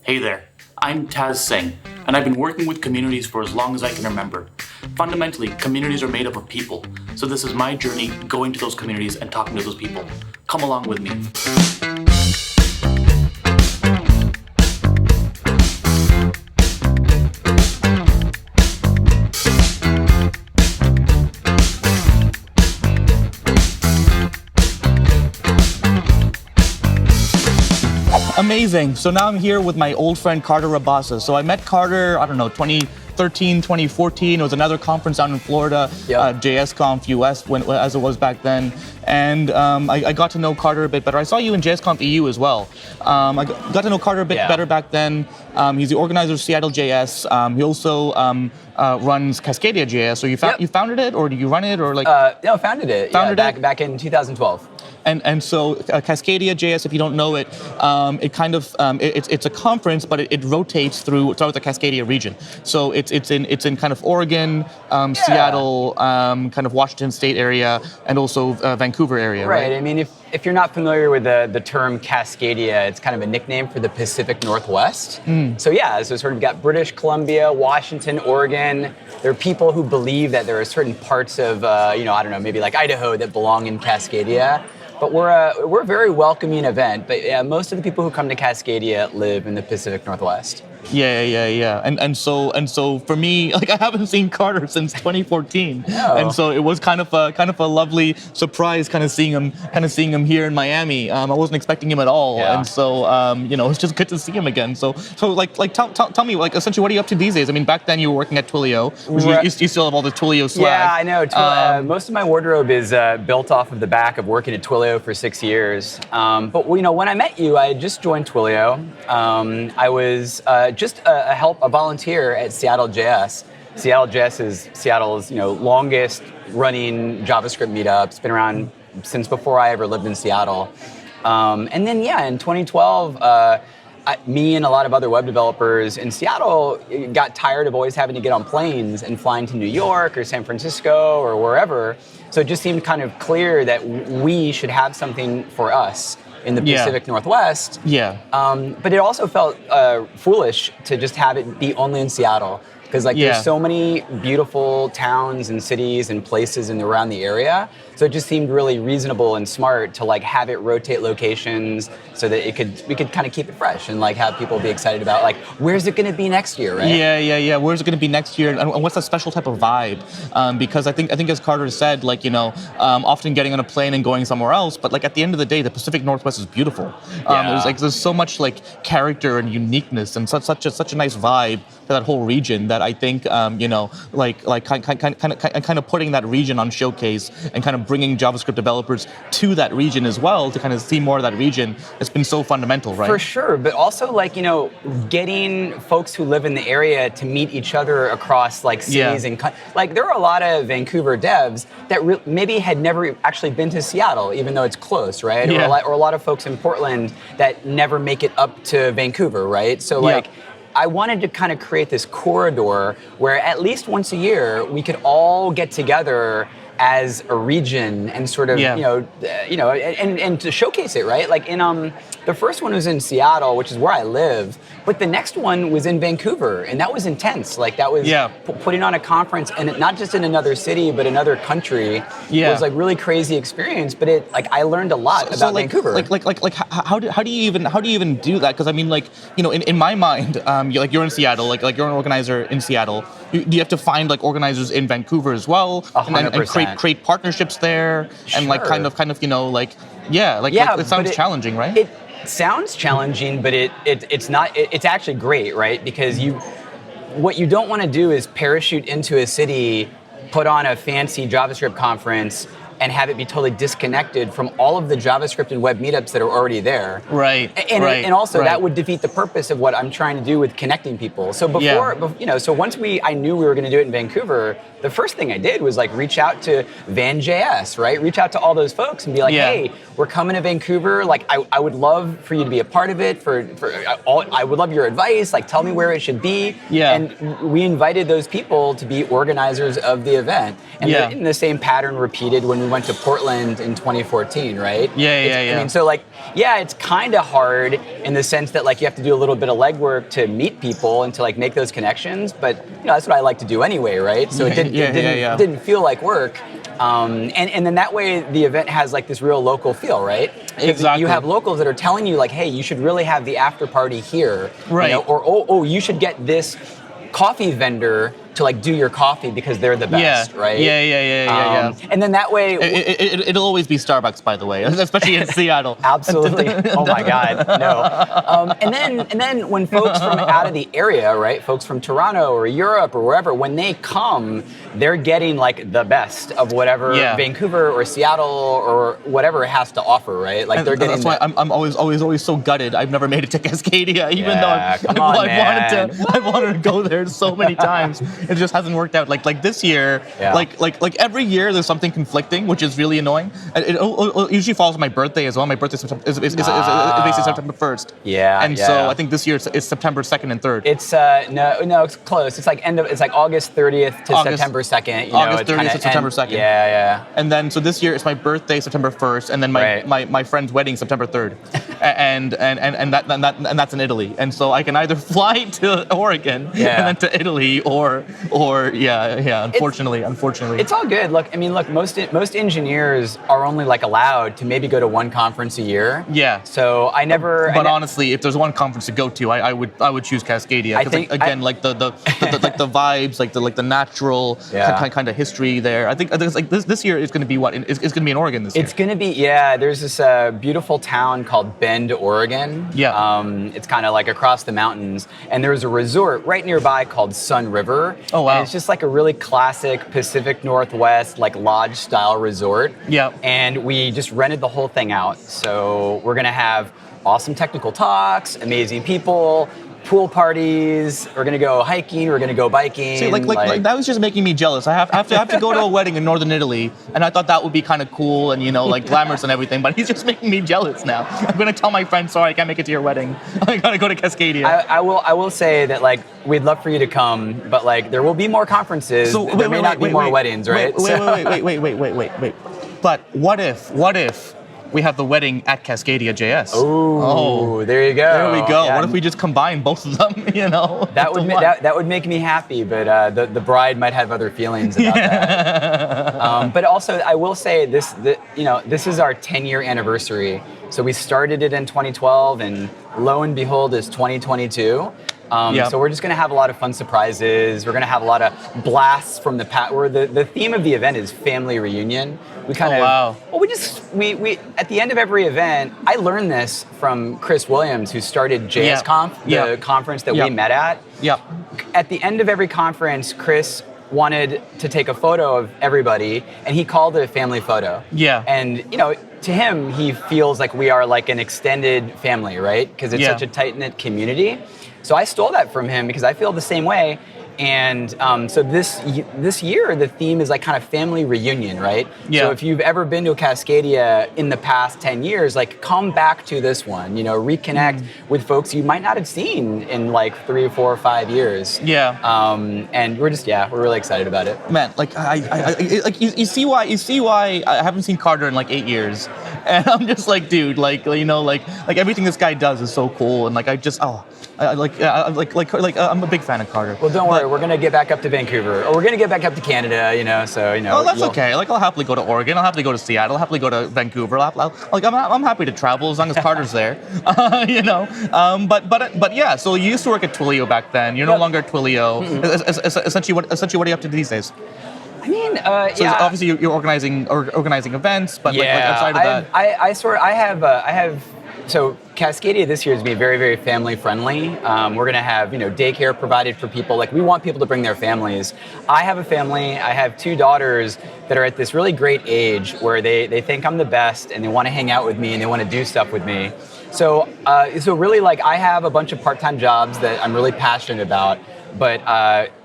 Hey there, I'm Taz Singh, and I've been working with communities for as long as I can remember. Fundamentally, communities are made up of people, so this is my journey going to those communities and talking to those people. Come along with me. Amazing. So now I'm here with my old friend Carter Rabasa. So I met Carter, 2013, 2014. It was another conference out in Florida, JSConf US, as it was back then. And I got to know Carter a bit better. I saw you in JSConf EU as well. I got to know Carter a bit better back then. He's the organizer of CascadiaJS. He also runs CascadiaJS. So you founded it, or do you run it, or like? No, founded it. Back in 2012. And so CascadiaJS, if you don't know it, it's a conference, but it rotates throughout the Cascadia region. So it's in kind of Oregon, Seattle, kind of Washington State area, and also Vancouver area. Right. I mean, if you're not familiar with the term Cascadia, it's kind of a nickname for the Pacific Northwest. So sort of got British Columbia, Washington, Oregon. There are people who believe that there are certain parts of maybe like Idaho that belong in Cascadia. But we're a very welcoming event. But yeah, most of the people who come to Cascadia live in the Pacific Northwest. Yeah. And so for me, like, I haven't seen Carter since 2014. No. And so it was kind of a lovely surprise, kind of seeing him here in Miami. I wasn't expecting him at all. Yeah. And so it's just good to see him again. So tell me, like, essentially, what are you up to these days? I mean, back then you were working at Twilio. You still have all the Twilio swag. Yeah, I know. Most of my wardrobe is built off of the back of working at Twilio for 6 years. But when I met you, I had just joined Twilio. I was just a volunteer at CascadiaJS. CascadiaJS is Seattle's longest running JavaScript meetup. It's been around since before I ever lived in Seattle. And then in 2012, me and a lot of other web developers in Seattle got tired of always having to get on planes and flying to New York or San Francisco or wherever. So it just seemed kind of clear that we should have something for us in the Pacific Northwest. But it also felt foolish to just have it be only in Seattle. Because there's so many beautiful towns and cities and places around the area. So it just seemed really reasonable and smart to have it rotate locations so that we could kind of keep it fresh and have people be excited about where's it going to be next year, right? Yeah. Where's it going to be next year, and what's that special type of vibe? Because I think as Carter said, often getting on a plane and going somewhere else, but at the end of the day, the Pacific Northwest is beautiful. There's so much character and uniqueness and such a nice vibe to that whole region that I think kind of putting that region on showcase and kind of bringing JavaScript developers to that region as well to kind of see more of that region has been so fundamental, right? For sure, but also getting folks who live in the area to meet each other across cities and there are a lot of Vancouver devs that maybe had never actually been to Seattle, even though it's close, right? Or a lot of folks in Portland that never make it up to Vancouver, right? So I wanted to kind of create this corridor where at least once a year we could all get together as a region and sort of and to showcase it, right? The first one was in Seattle, which is where I live, but the next one was in Vancouver, and that was intense. That was putting on a conference, and not just in another city, but another country. It was really crazy experience, but I learned a lot about Vancouver. How do you even do that? Because I mean, in my mind, you're in Seattle, you're an organizer in Seattle. Do you have to find organizers in Vancouver as well, 100%. and create partnerships there, and it sounds challenging, right? It sounds challenging, but it's not. It's actually great, right? Because what you don't want to do is parachute into a city, put on a fancy JavaScript conference, and have it be totally disconnected from all of the JavaScript and web meetups that are already there. Right. And also that would defeat the purpose of what I'm trying to do with connecting people. So so once I knew we were going to do it in Vancouver, the first thing I did was reach out to Van.js, right? Reach out to all those folks and be hey, we're coming to Vancouver. I would love for you to be a part of it. I would love your advice. Tell me where it should be. And we invited those people to be organizers of the event. And the same pattern repeated when we we went to Portland in 2014, right? Yeah. I mean, so like, yeah, it's kind of hard in the sense that like you have to do a little bit of legwork to meet people and to like make those connections. But that's what I like to do anyway, right? So it didn't feel like work. And then that way the event has like this real local feel, right? Exactly. You have locals that are telling you like, hey, you should really have the after party here, right? Or oh, you should get this coffee vendor to like do your coffee because they're the best, right? Yeah. And then that way, it'll always be Starbucks, by the way, especially in Seattle. Absolutely. Oh my God, no. And then when folks from out of the area, right, folks from Toronto or Europe or wherever, when they come, they're getting like the best of whatever Vancouver or Seattle or whatever it has to offer, right? Like they're getting. That's why I'm always so gutted. I've never made it to Cascadia, even though I wanted to go there so many times. It just hasn't worked out. Like this year, like every year there's something conflicting, which is really annoying. It usually falls on my birthday as well. My birthday is basically September 1st. And so I think this year it's September 2nd and 3rd. It's no, it's close. It's like August 30th to September 2nd. August 30th to September 2nd. Yeah. And then so this year it's my birthday September 1st, and then my friend's wedding September 3rd, and that's in Italy. And so I can either fly to Oregon and then to Italy or unfortunately. It's all good. Look, most engineers are only like allowed to maybe go to one conference a year. Yeah. So I never. But honestly, if there's one conference to go to, I would choose Cascadia. Because like the vibes, like the natural kind of history there. I think like this year is going to be what? It's going to be in Oregon this year. It's going to be there's this beautiful town called Bend, Oregon. Yeah. It's kind of like across the mountains, and there's a resort right nearby called Sun River. Oh wow. And it's just like a really classic Pacific Northwest like lodge style resort. Yeah. And we just rented the whole thing out. So we're gonna have awesome technical talks, amazing people, pool parties. We're gonna go hiking. We're gonna go biking. See, like that was just making me jealous. I have to go to a wedding in northern Italy, and I thought that would be kind of cool and like glamorous and everything. But he's just making me jealous now. I'm gonna tell my friend, sorry, I can't make it to your wedding. I gotta go to Cascadia. I will say that like we'd love for you to come, but like there will be more conferences. So there may not be more weddings, right? Wait. But what if we have the wedding at CascadiaJS? Oh, there you go. There we go. Yeah. What if we just combine both of them? That would make me happy, but the bride might have other feelings about that. But also, I will say this is our 10-year anniversary. So we started it in 2012, and lo and behold, it's 2022. So we're just going to have a lot of fun surprises. We're going to have a lot of blasts from the past. The theme of the event is family reunion. We we at the end of every event, I learned this from Chris Williams, who started JSConf, the conference that we met at. Yep. At the end of every conference, Chris wanted to take a photo of everybody, and he called it a family photo. Yeah. And to him, he feels like we are like an extended family, right? Because it's such a tight-knit community. So I stole that from him because I feel the same way. And so this year, the theme is like kind of family reunion, right? Yeah. So if you've ever been to a Cascadia in the past 10 years, like come back to this one, reconnect with folks you might not have seen in like 3, 4, or 5 years. Yeah. And we're really excited about it. Man, like you see why I haven't seen Carter in like 8 years, and I'm just like, dude, like everything this guy does is so cool, and like I'm a big fan of Carter. Well, don't worry, we're gonna get back up to Vancouver, or we're gonna get back up to Canada, So Oh, that's okay. Like I'll happily go to Oregon. I'll happily go to Seattle. I'll happily go to Vancouver. I'm happy to travel as long as Carter's there. But yeah. So you used to work at Twilio back then. You're no longer at Twilio. Essentially, what are you up to these days? I mean, so obviously you're organizing events, but like outside of that, So Cascadia this year is going to be very, very family friendly. We're going to have, daycare provided for people. Like we want people to bring their families. I have a family. I have 2 daughters that are at this really great age where they think I'm the best and they want to hang out with me and they want to do stuff with me. So really like I have a bunch of part-time jobs that I'm really passionate about. But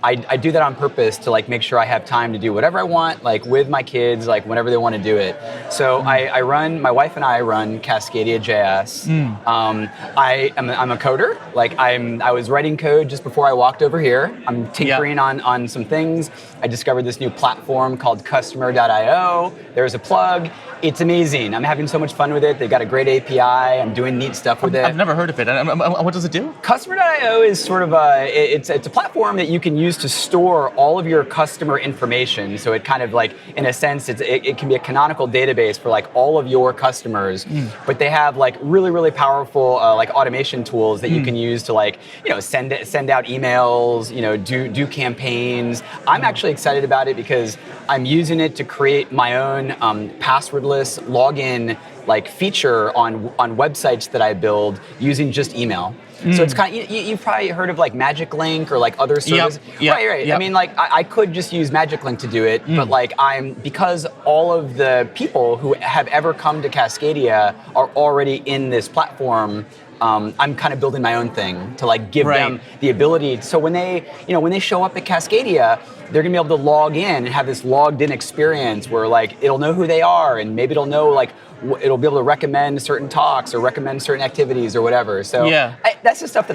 I do that on purpose to like make sure I have time to do whatever I want, like with my kids, like whenever they want to do it. So my wife and I run CascadiaJS. I'm a coder. Like I was writing code just before I walked over here. I'm tinkering on some things. I discovered this new platform called Customer.io. There's a plug. It's amazing. I'm having so much fun with it. They've got a great API. I'm doing neat stuff with it. I've never heard of it. What does it do? Customer.io is sort of it's a platform that you can use to store all of your customer information. So it kind of like, in a sense, it can be a canonical database for like all of your customers. But they have like really, really powerful like automation tools that you can use to like, send out emails, do campaigns. I'm actually excited about it because I'm using it to create my own passwordless login like feature on websites that I build using just email. So it's kind of, you've probably heard of like Magic Link or like other services. Right. Yep. I mean, like I could just use Magic Link to do it, but like because all of the people who have ever come to Cascadia are already in this platform. I'm kind of building my own thing to like give them the ability. So when they show up at Cascadia, they're gonna be able to log in and have this logged in experience where like it'll know who they are and maybe it'll know like it'll be able to recommend certain talks or recommend certain activities or whatever. So that's the stuff that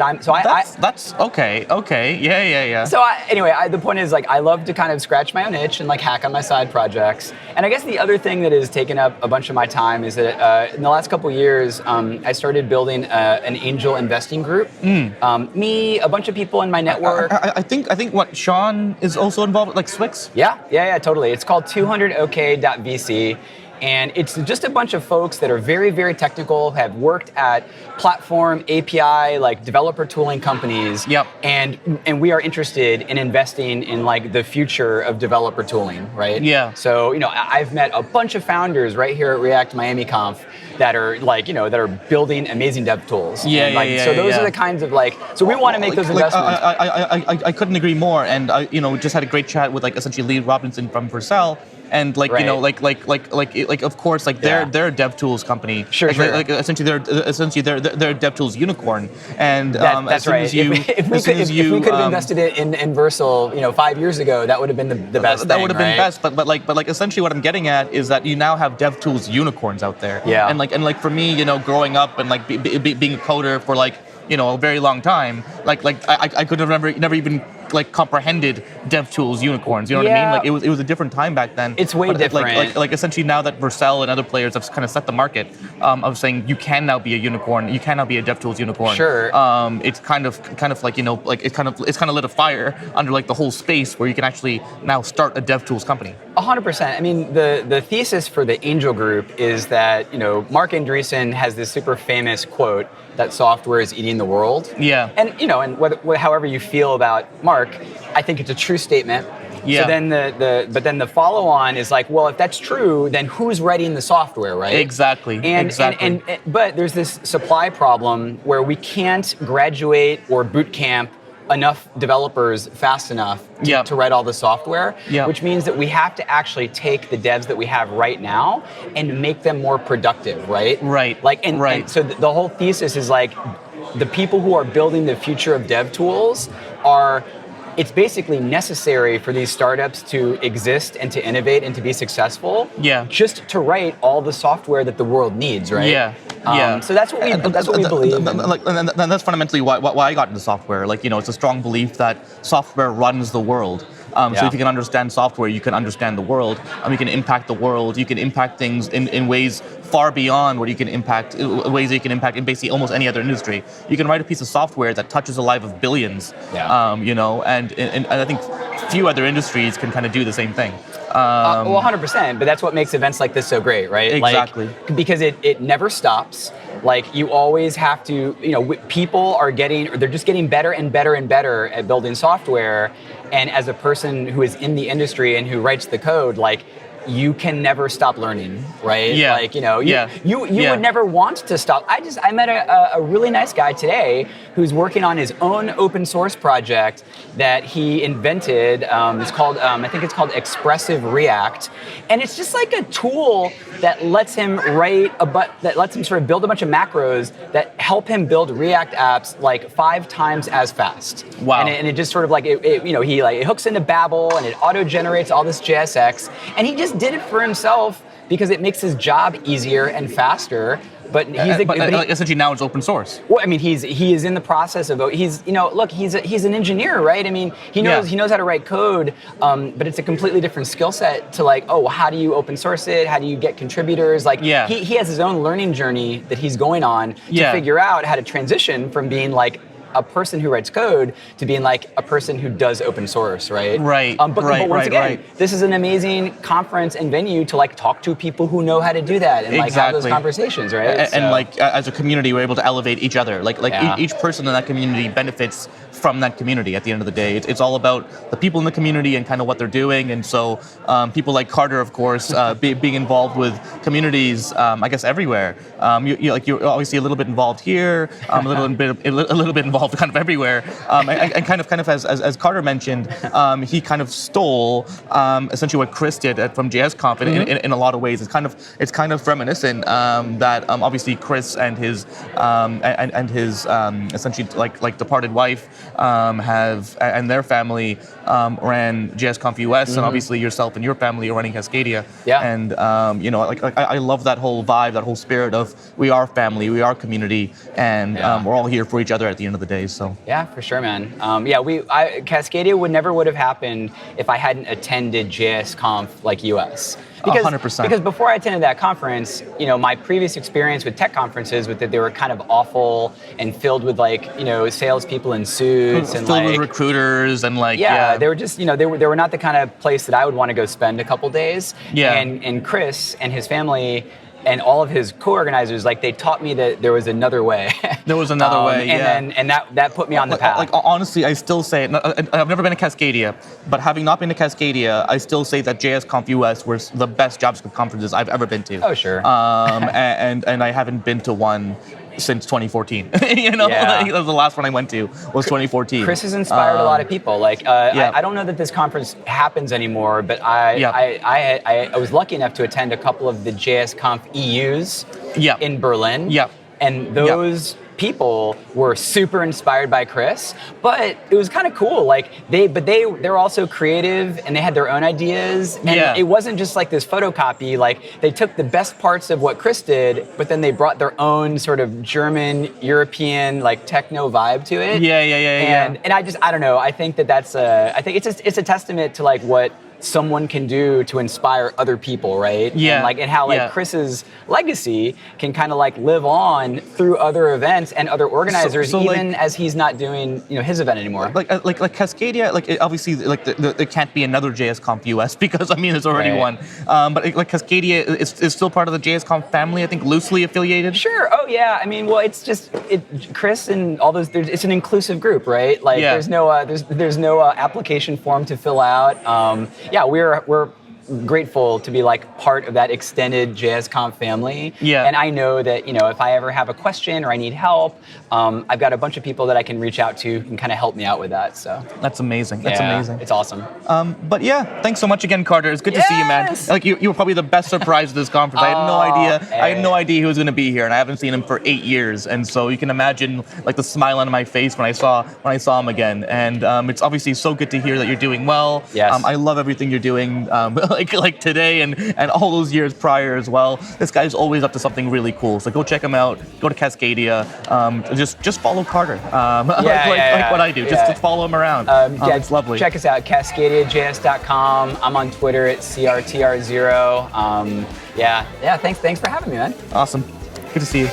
that's okay. Yeah. So anyway, the point is like I love to kind of scratch my own itch and like hack on my side projects. And I guess the other thing that has taken up a bunch of my time is that in the last couple of years, I started building an angel investing group. Me, a bunch of people in my network. I think what Sean is also involved, like Swix? Yeah, totally. It's called 200ok.vc. And it's just a bunch of folks that are very, very technical, have worked at platform, API, like developer tooling companies. And we are interested in investing in like the future of developer tooling, right? So, I've met a bunch of founders right here at React Miami Conf that are like, that are building amazing dev tools. So those are the kinds of like, so we want to make those investments. I couldn't agree more. And I, just had a great chat with like essentially Lee Robinson from Vercel. And like of course like they're a dev tools company. Sure. Essentially they're a dev tools unicorn. And that's right. If we could have invested it in Vercel, 5 years ago, that would have been the best. That would have been best. But like essentially what I'm getting at is that you now have dev tools unicorns out there. And like for me, growing up and like being a coder for like a very long time, like I could have never even like comprehended dev tools unicorns. You know what I mean? Like it was a different time back then. It's way different. Like essentially now that Vercel and other players have kind of set the market of saying you can now be a unicorn, you can now be a dev tools unicorn. Sure. It's kind of like like it's kind of lit a fire under like the whole space where you can actually now start a dev tools company. 100%. I mean, the thesis for the Angel Group is that Mark Andreessen has this super famous quote that software is eating the world. And and however you feel about Mark, I think it's a true statement. So then the follow on is like, well, if that's true, then who's writing the software, right? Exactly. But there's this supply problem where we can't graduate or boot camp enough developers fast enough to write all the software, which means that we have to actually take the devs that we have right now and make them more productive, right? And so the whole thesis is like the people who are building the future of dev tools it's basically necessary for these startups to exist and to innovate and to be successful. Just to write all the software that the world needs, right? So that's what we believe. And that's fundamentally why I got into software. Like it's a strong belief that software runs the world. So if you can understand software, you can understand the world. You can impact the world. You can impact things in ways far beyond what you can impact, ways that you can impact in basically almost any other industry. You can write a piece of software that touches the life of billions. And I think few other industries can kind of do the same thing. Well, 100%, but that's what makes events like this so great, right? Exactly. Because it never stops. Like you always have to, people they're just getting better and better and better at building software. And as a person who is in the industry and who writes the code, like you can never stop learning, right? Yeah. Like, you Yeah. would never want to stop. I met a really nice guy today who's working on his own open source project that he invented. It's called, I think it's called Expressive React. And it's just like a tool that lets him that lets him sort of build a bunch of macros that help him build React apps like 5 times as fast. Wow. And it just sort of like, it hooks into Babel and it auto-generates all this JSX. And he just did it for himself because it makes his job easier and faster. But essentially now it's open source. Well, I mean, he is in the process of he's an engineer, right? I mean, he knows how to write code, but it's a completely different skill set to like, how do you open source it? How do you get contributors? Like, he has his own learning journey that he's going on to figure out how to transition from being like a person who writes code to being like a person who does open source, right? Right. But once again, this is an amazing conference and venue to like talk to people who know how to do that and like have those conversations, right? And like as a community, we're able to elevate each other. Each person in that community benefits from that community. At the end of the day, it's all about the people in the community and kind of what they're doing. And so people like Carter, of course, being involved with communities, I guess everywhere. You're obviously a little bit involved here, a little bit involved kind of everywhere, and kind of as Carter mentioned, he kind of stole essentially what Chris did from JSConf in a lot of ways. It's kind of reminiscent that obviously Chris and his essentially like departed wife and their family ran JSConf US, and obviously yourself and your family are running Cascadia. Yeah. And I love that whole vibe, that whole spirit of we are family, we are community, and we're all here for each other at the end of the day. So yeah, for sure, man. Cascadia would have happened if I hadn't attended JSConf like US. 100%. Because before I attended that conference, my previous experience with tech conferences was that they were kind of awful and filled with salespeople in suits and filled with recruiters and they were just they were not the kind of place that I would want to go spend a couple days. Yeah. And Chris and his family and all of his co-organizers, they taught me that there was another way. There was another way, and that put me on the path. Honestly, I still say it. I've never been to Cascadia, but having not been to Cascadia, I still say that JSConf US was the best JavaScript conferences I've ever been to. Oh, sure. And I haven't been to one since 2014. That was the last one I went to was 2014. Chris has inspired a lot of people. I don't know that this conference happens anymore, but I was lucky enough to attend a couple of the JSConf EUs in Berlin. Yeah. And those people were super inspired by Chris, but it was kind of cool. They're also creative and they had their own ideas. And it wasn't just like this photocopy. They took the best parts of what Chris did, but then they brought their own sort of German, European, techno vibe to it. And I don't know. I think I think it's a testament to what someone can do to inspire other people, right? Yeah. And how Chris's legacy can kind of live on through other events and other organizers, even as he's not doing his event anymore. Like Cascadia, obviously there can't be another JSConf US because there's already one. But Cascadia is still part of the JSConf family, I think, loosely affiliated. Sure. Oh yeah. It's just Chris and all those. It's an inclusive group, right? There's no application form to fill out. We're grateful to be part of that extended JSConf family. Yeah. And I know that, if I ever have a question or I need help, I've got a bunch of people that I can reach out to who can kind of help me out with that. So that's amazing. That's amazing. It's awesome. But thanks so much again, Carter. It's good to see you, man. You were probably the best surprise of this conference. I had no idea. Hey. I had no idea he was going to be here, and I haven't seen him for 8 years. And so you can imagine the smile on my face when I saw him again. And it's obviously so good to hear that you're doing well. Yes. I love everything you're doing. Like today and all those years prior as well. This guy's always up to something really cool. So go check him out. Go to Cascadia. Just follow Carter. Like what I do. Just follow him around. It's lovely. Check us out, CascadiaJS.com. I'm on Twitter at CRTR0. Thanks for having me, man. Awesome. Good to see you.